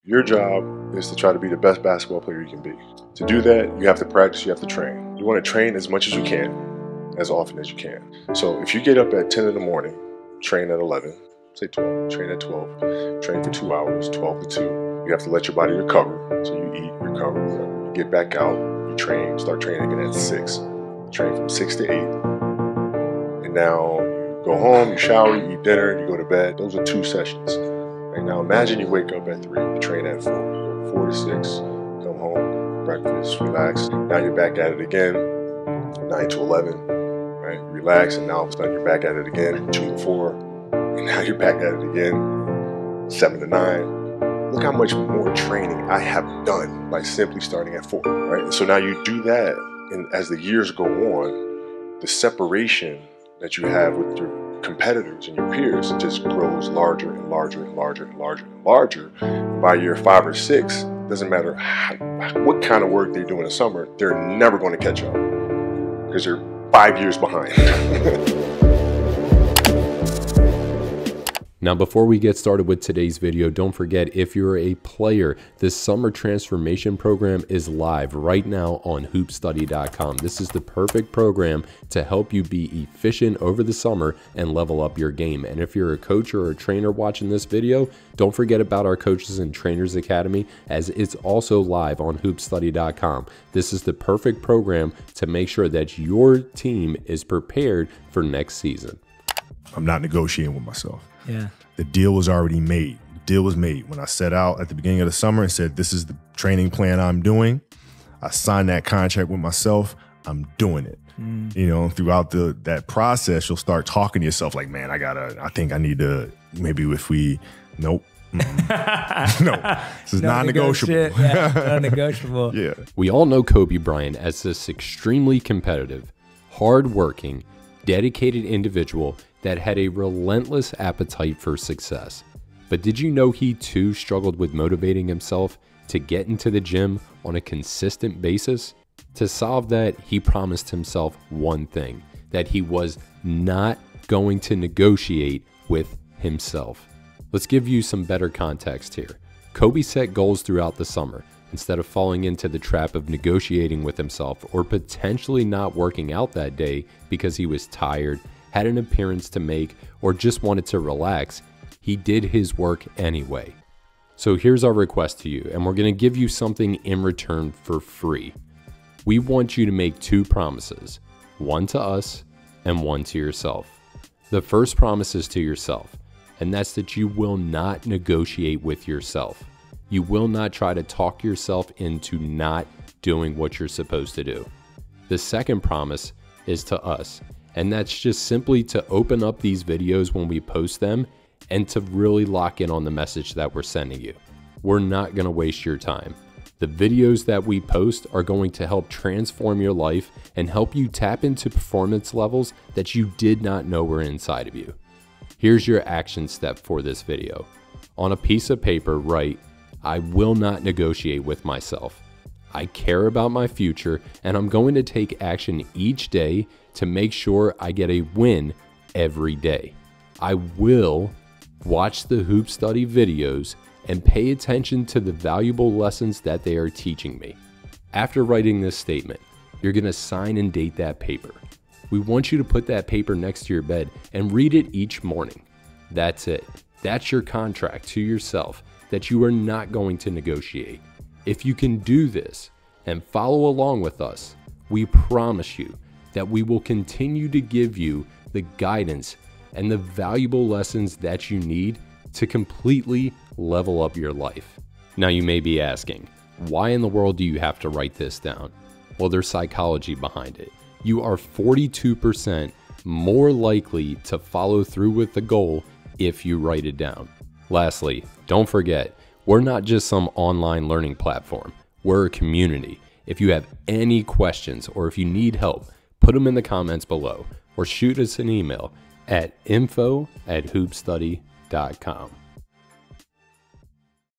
Your job is to try to be the best basketball player you can be. To do that, you have to practice, you have to train. You want to train as much as you can, as often as you can. So if you get up at 10 in the morning, train at 11, say 12, train at 12, train for 2 hours, 12 to 2. You have to let your body recover. So you eat, recover, whatever. You get back out, you train, start training again at 6. Train from 6 to 8. And now you go home, you shower, you eat dinner, you go to bed. Those are 2 sessions. Right now, imagine you wake up at 3, you train at 4, you go 4 to 6, come home, breakfast, relax. Now you're back at it again, 9 to 11, right? Relax, and now all of a sudden you're back at it again, 2 to 4, and now you're back at it again, 7 to 9. Look how much more training I have done by simply starting at 4, right? And so now you do that, and as the years go on, the separation that you have with your competitors and your peers, it just grows larger and larger and larger and larger and larger. By year 5 or 6, doesn't matter what kind of work they do in the summer, they're never going to catch up because they're 5 years behind. Now, before we get started with today's video, don't forget, if you're a player, this summer transformation program is live right now on HoopStudy.com. This is the perfect program to help you be efficient over the summer and level up your game. And if you're a coach or a trainer watching this video, don't forget about our Coaches and Trainers Academy, as it's also live on HoopStudy.com. This is the perfect program to make sure that your team is prepared for next season. I'm not negotiating with myself. Yeah. The deal was already made. The deal was made. When I set out at the beginning of the summer and said, this is the training plan I'm doing, I signed that contract with myself. I'm doing it. You know, throughout that process, you'll start talking to yourself like, man, I think I need to, maybe if we, nope. No, this is non-negotiable. Yeah, non-negotiable. Yeah. We all know Kobe Bryant as this extremely competitive, hard-working, dedicated individual that had a relentless appetite for success. But did you know he too struggled with motivating himself to get into the gym on a consistent basis? To solve that, he promised himself one thing: that he was not going to negotiate with himself. Let's give you some better context here. Kobe set goals throughout the summer. Instead of falling into the trap of negotiating with himself or potentially not working out that day because he was tired, had an appearance to make, or just wanted to relax, he did his work anyway. So here's our request to you, and we're going to give you something in return for free. We want you to make 2 promises, one to us and one to yourself. The first promise is to yourself, and that's that you will not negotiate with yourself. You will not try to talk yourself into not doing what you're supposed to do. The second promise is to us, and that's just simply to open up these videos when we post them and to really lock in on the message that we're sending you. We're not going to waste your time. The videos that we post are going to help transform your life and help you tap into performance levels that you did not know were inside of you. Here's your action step for this video. On a piece of paper, write, "I will not negotiate with myself. I care about my future, and I'm going to take action each day to make sure I get a win every day. I will watch the HoopStudy videos and pay attention to the valuable lessons that they are teaching me." After writing this statement, you're going to sign and date that paper. We want you to put that paper next to your bed and read it each morning. That's it. That's your contract to yourself that you are not going to negotiate. If you can do this and follow along with us, we promise you that we will continue to give you the guidance and the valuable lessons that you need to completely level up your life. Now you may be asking, why in the world do you have to write this down? Well, there's psychology behind it. You are 42% more likely to follow through with the goal if you write it down. Lastly, don't forget, we're not just some online learning platform. We're a community. If you have any questions or if you need help, put them in the comments below or shoot us an email at info@hoopstudy.com.